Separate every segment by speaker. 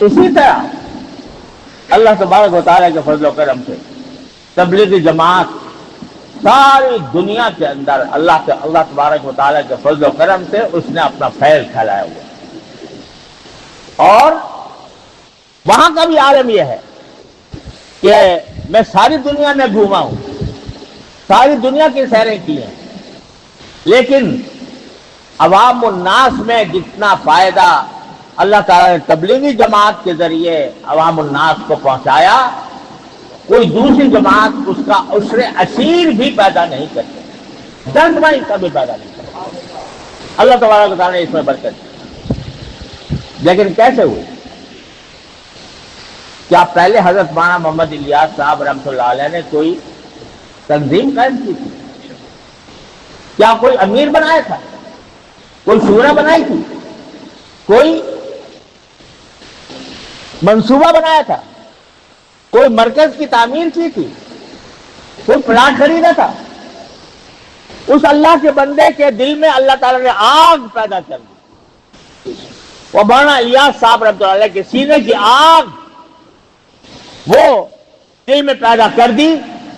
Speaker 1: اسی طرح اللہ تبارک و تعالیٰ کے فضل و کرم سے تبلیغی جماعت ساری دنیا کے اندر اللہ تبارک و تعالیٰ کے فضل و کرم سے اس نے اپنا فیض پھیلایا ہوا، اور وہاں کا بھی عالم یہ ہے کہ میں ساری دنیا میں گھوما ہوں، ساری دنیا کی سیریں کی ہیں، لیکن عوام الناس میں جتنا فائدہ اللہ تعالیٰ نے تبلیغی جماعت کے ذریعے عوام الناس کو پہنچایا، کوئی دوسری جماعت اس کا عشر عشیر بھی پیدا نہیں کرتی، 10 واں حصہ بھی پیدا نہیں کرتی۔ اللہ تبارک و تعالیٰ نے اس میں برکت دی، لیکن کیسے ہوئی؟ کیا پہلے حضرت مولانا محمد الیاس صاحب رحمۃ اللہ علیہ نے کوئی تنظیم قائم کی تھی؟ کیا کوئی امیر بنایا تھا؟ کوئی شورا بنائی تھی؟ کوئی منصوبہ بنایا تھا؟ کوئی مرکز کی تعمیر کی تھی؟ کوئی پلاٹ خریدا تھا؟ اس اللہ کے بندے کے دل میں اللہ تعالیٰ نے آگ پیدا کر دی، وہ مولانا الیاس صاحب رحمۃ اللہ علیہ کے سینے کی آگ وہ دل میں پیدا کر دی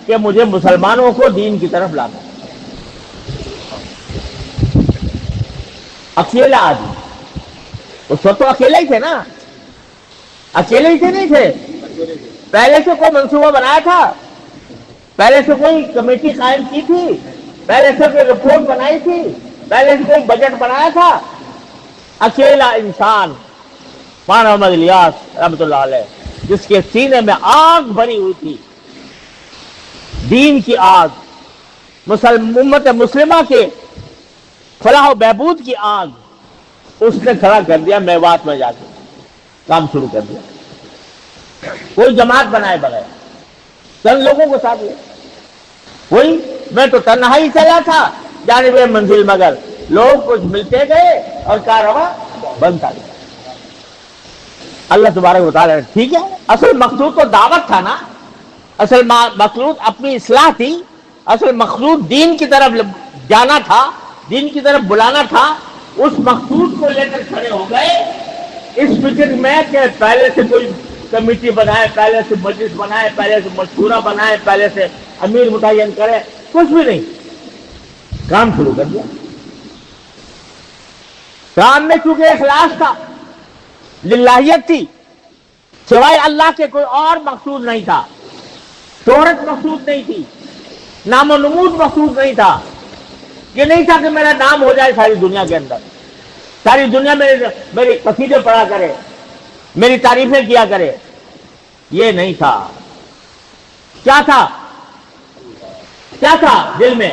Speaker 1: کہ مجھے مسلمانوں کو دین کی طرف لانا۔ اکیلا آدمی، اس وقت تو اکیلا ہی تھے نا، اکیلے ہی تھے، نہیں تھے، پہلے سے کوئی منصوبہ بنایا تھا، پہلے سے کوئی کمیٹی قائم کی تھی، پہلے سے کوئی رپورٹ بنائی تھی، پہلے سے کوئی بجٹ بنایا تھا؟ اکیلا انسان مولانا محمد الیاس رحمۃ اللہ علیہ، جس کے سینے میں آگ بھری ہوئی تھی، دین کی آگ، امت مسلمہ کے فلاح و بہبود کی آگ، اس نے کھڑا کر دیا میوات میں جا کے، کام شروع کر دیا۔ کوئی جماعت بنائے بغیر چند لوگوں کو ساتھ لے، وہی میں تو تنہا ہی چلا تھا جانب منزل، مگر لوگ کچھ ملتے گئے اور کارواں بنتا گیا۔ اللہ تبارک و تعالیٰ نے ٹھیک ہے، اصل مقصود تو دعوت تھا نا، اصل مقصود اپنی اصلاح تھی، اصل مقصود دین کی طرف جانا تھا، دین کی طرف بلانا تھا۔ اس مقصود کو لے کر کھڑے ہو گئے اس فکر میں کہ پہلے سے کوئی کمیٹی بنائے، پہلے سے مجلس بنائے، پہلے سے مشورہ بنائے، پہلے سے امیر متعین کرے، کچھ بھی نہیں، کام شروع کر دیا۔ کام میں چونکہ اخلاص تھا، للہیت تھی، سوائے اللہ کے کوئی اور مقصود نہیں تھا، شہرت مقصود نہیں تھی، نام و نمود مقصود نہیں تھا، یہ نہیں تھا کہ میرا نام ہو جائے ساری دنیا کے اندر، ساری دنیا میری قصیدے پڑھا کرے، میری تعریفیں کیا کرے، یہ نہیں تھا۔ کیا تھا؟ کیا تھا دل میں؟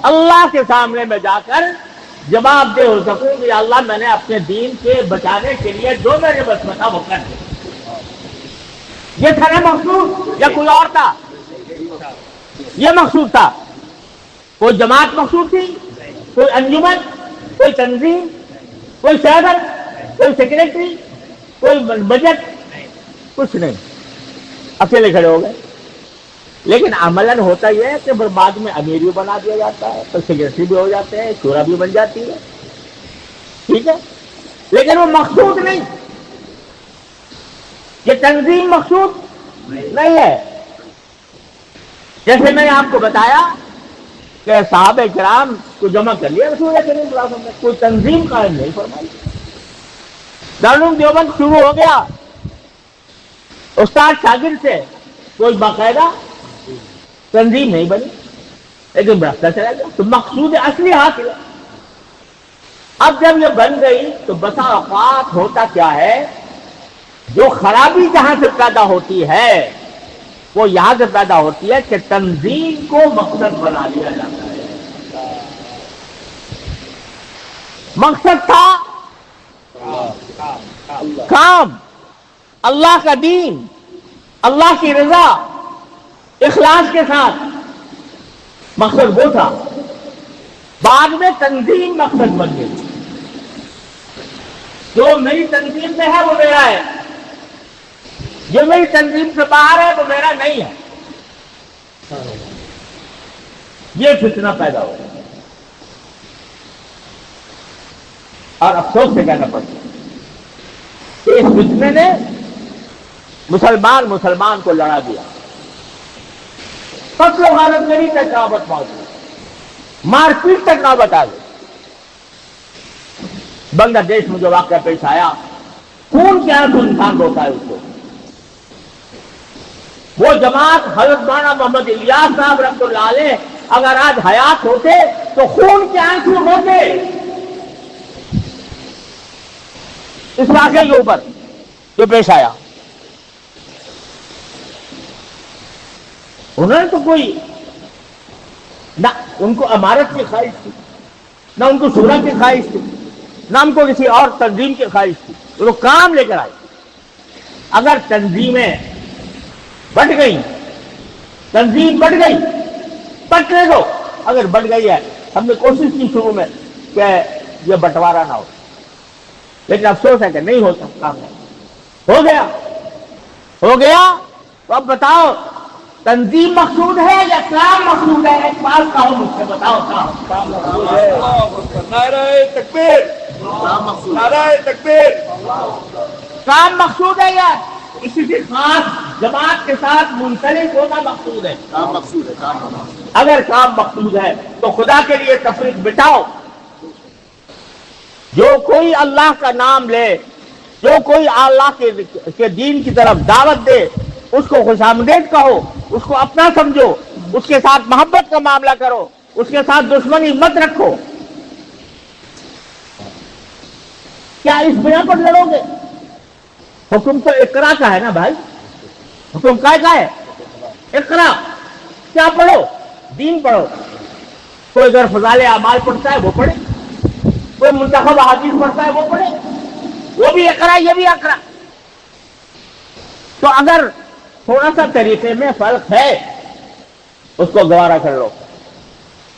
Speaker 1: اللہ کے سامنے میں جا کر جواب دہ ہو سکوں کہ اللہ میں نے اپنے دین کے بچانے کے لیے جو میرے بس میں تھا وہ کر دیا۔ یہ تھا نا مقصود، یا کوئی اور تھا؟ یہ مقصود تھا۔ کوئی جماعت مقصود تھی، کوئی انجمن، کوئی تنظیم، کوئی صدر، کوئی سیکریٹری، کوئی بجٹ، کچھ نہیں، اکیلے کھڑے ہو گئے۔ لیکن عملاً ہوتا یہ ہے کہ بعد میں امیر بھی بنا دیا جاتا ہے، پھر سیکریٹری بھی ہو جاتے ہیں، شورا بھی بن جاتی ہے، ٹھیک ہے، لیکن وہ مقصود نہیں، یہ تنظیم مقصود نہیں ہے۔ جیسے میں نے آپ کو بتایا کہ صحابہ کرام کو جمع کر لیا رسول کریم صلی اللہ علیہ وسلم نے، کوئی تنظیم قائم نہیں فرمائی۔ دارالعلوم دیوبند شروع ہو گیا استاد شاگرد سے، کوئی باقاعدہ تنظیم نہیں بنی، لیکن بڑھتا چلا گیا تو مقصود اصلی حاصل ہے۔ اب جب یہ بن گئی تو بسا اوقات ہوتا کیا ہے، جو خرابی جہاں سے پیدا ہوتی ہے وہ یہاں سے پیدا ہوتی ہے کہ تنظیم کو مقصد بنا لیا جاتا ہے۔ مقصد تھا کام، اللہ کا دین، اللہ کی رضا، اخلاص کے ساتھ، مقصد وہ تھا۔ بعد میں تنظیم مقصد بن گئی، جو میری تنظیم میں ہے وہ میرا ہے، جو میری تنظیم سے باہر ہے وہ میرا نہیں ہے۔ یہ فتنہ پیدا ہو گیا، اور افسوس سے کہنا پڑتا ہے اس فتنے نے مسلمان کو لڑا دیا، قتل و غارت گری تک نوبت پہنچ گئی، مار پیٹ تک نوبت آ گئی۔ بنگلہ دیش میں جو واقعہ پیش آیا، خون کے آنسو انسان روتا ہے اس کو۔ وہ جماعت حضرت مولانا محمد الیاس صاحب رحمۃ اللہ علیہ اگر آج حیات ہوتے تو خون کے آنسو روتے اس واقعے کے اوپر جو پیش آیا۔ انہوں نے تو کوئی نہ ان کو امارت کی خواہش تھی، نہ ان کو شورا کی خواہش تھی، نہ ان کو کسی اور تنظیم کی خواہش تھی، وہ کام لے کر آئے۔ اگر تنظیمیں بٹ گئی، تنظیم بٹ گئی، بٹنے دو۔ اگر بٹ گئی ہے، ہم نے کوشش کی شروع میں کہ یہ بٹوارا نہ ہو، لیکن افسوس ہے کہ نہیں ہوتا، کام ہو گیا تو اب بتاؤ تنظیم مقصود ہے یا کام مقصود ہے؟ ایک بات کہو مجھ سے، بتاؤ کام مقصود ہے؟ نعرہ تکبیر، نعرہ تکبیر۔ کام مقصود ہے یا کسی بھی خاص جماعت کے ساتھ منسلک ہونا مقصود ہے؟ کام مقصود ہے۔ اگر کام مقصود ہے تو خدا کے لیے تفریق بٹاؤ۔ جو کوئی اللہ کا نام لے، جو کوئی اللہ کے دین کی طرف دعوت دے، اس کو خوش آمدید کہو، اس کو اپنا سمجھو، اس کے ساتھ محبت کا معاملہ کرو، اس کے ساتھ دشمنی مت رکھو۔ کیا اس بنا پر لڑو گے؟ حکم تو اقرا کا ہے نا بھائی، حکم کا ہے اقرا، کیا پڑھو؟ دین پڑھو۔ کوئی اگر فضائل اعمال پڑھتا ہے وہ پڑھے، کوئی منتخب احادیث پڑھتا ہے وہ پڑھے، وہ بھی اقرا یہ بھی اقرا۔ تو اگر تھوڑا سا طریقے میں فرق ہے اس کو گوارا کر لو،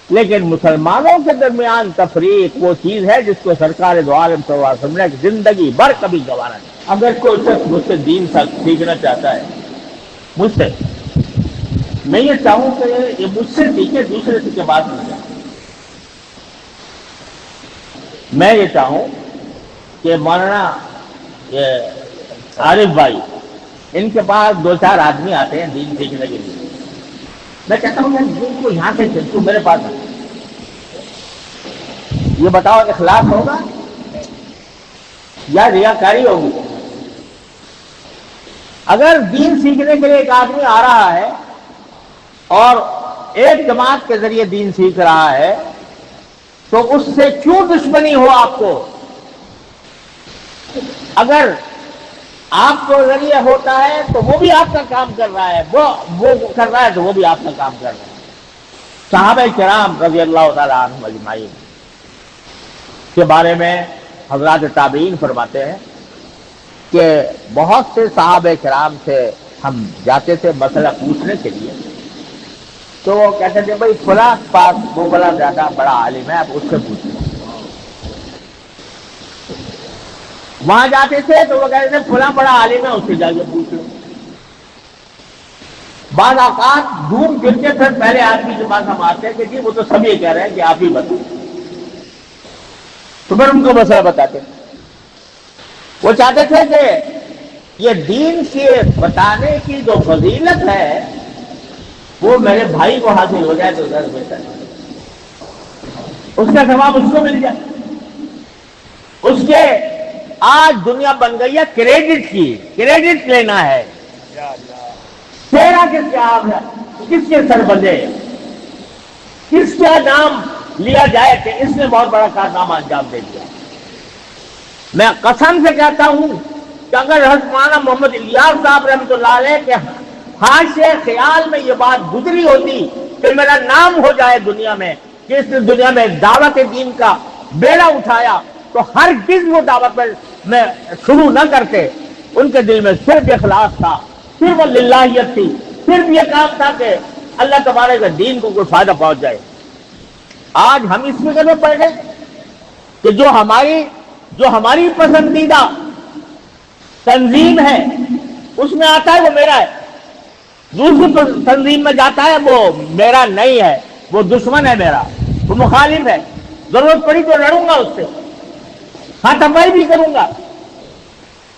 Speaker 1: لیکن مسلمانوں کے درمیان تفریق وہ چیز ہے جس کو سرکار دو عالم صلی اللہ علیہ وسلم نے زندگی بھر کبھی گوارا نہیں۔ اگر کوئی شخص مجھ سے دین سیکھنا چاہتا ہے، مجھ سے، میں یہ چاہوں کہ یہ مجھ سے سیکھے، دوسرے سے کے بات نہ جائے۔ میں یہ چاہوں کہ مولانا عارف بھائی، ان کے پاس 2-4 آدمی آتے ہیں دین سیکھنے کے لیے، میں کہتا ہوں یار دین کو یہاں سے تو میرے پاس آ، یہ بتاؤ اخلاص ہوگا یا ریاکاری ہوگی؟ اگر دین سیکھنے کے لیے ایک آدمی آ رہا ہے اور ایک جماعت کے ذریعے دین سیکھ رہا ہے تو اس سے کیوں دشمنی ہو آپ کو؟ اگر آپ کو ذریعہ ہوتا ہے تو وہ بھی آپ کا کام کر رہا ہے، وہ کر رہا ہے تو وہ بھی آپ کا کام کر رہا ہے۔ صحابہ کرام رضی اللہ تعالی عنہم اجمعین کے بارے میں حضرات تابعین فرماتے ہیں کہ بہت سے صحابہ کرام سے ہم جاتے تھے مسئلہ پوچھنے کے لیے، تو وہ کہتے تھے بھائی فلاں پاس وہ بڑا زیادہ بڑا عالم ہے، آپ اس سے پوچھیں۔ وہاں جاتے تھے تو وہ کہتے تھے فلاں بڑا عالم ہے، اس سے جا کے پوچھ لو۔ بعض اوقات ڈھونڈ پھر کے پھر پہلے آدمی کے پاس ہم آتے ہیں کہ جی وہ تو سب یہ کہہ رہے ہیں کہ آپ ہی بتائیں، تو پھر ان کو مسئلہ بتاتے۔ وہ چاہتے تھے کہ یہ دین کے بتانے کی جو فضیلت ہے وہ میرے بھائی کو حاصل ہو جائے تو زیادہ بہتر ہے، اس کا ثواب اس کو مل جائے۔ اس کے آج دنیا بن گئی ہے کریڈٹ کی، کریڈٹ لینا ہے، چہرہ کس کے آپ ہے، کس کے سر بندے، کس کا نام لیا جائے کہ اس نے بہت بڑا کارنامہ انجام دے دیا۔ میں قسم سے کہتا ہوں کہ اگر حضرت مولانا محمد الیاس صاحب رحمۃ اللہ علیہ کے حاشیے خیال میں یہ بات گزری ہوتی کہ میرا نام ہو جائے دنیا میں کہ اس نے دنیا میں دعوت دین کا بیڑا اٹھایا، تو ہرگز وہ دعوت میں شروع نہ کرتے۔ ان کے دل میں صرف اخلاص تھا، صرف للہیت تھی، صرف یہ کام تھا کہ اللہ تبارک کے دین کو کوئی فائدہ پہنچ جائے۔ آج ہم اس فکر میں پڑ گئے کہ جو ہماری پسندیدہ تنظیم ہے اس میں آتا ہے وہ میرا ہے، دوسری تنظیم میں جاتا ہے وہ میرا نہیں ہے، وہ دشمن ہے میرا، وہ مخالف ہے، ضرورت پڑی تو لڑوں گا اس سے، ہاتھ پائی بھی کروں گا۔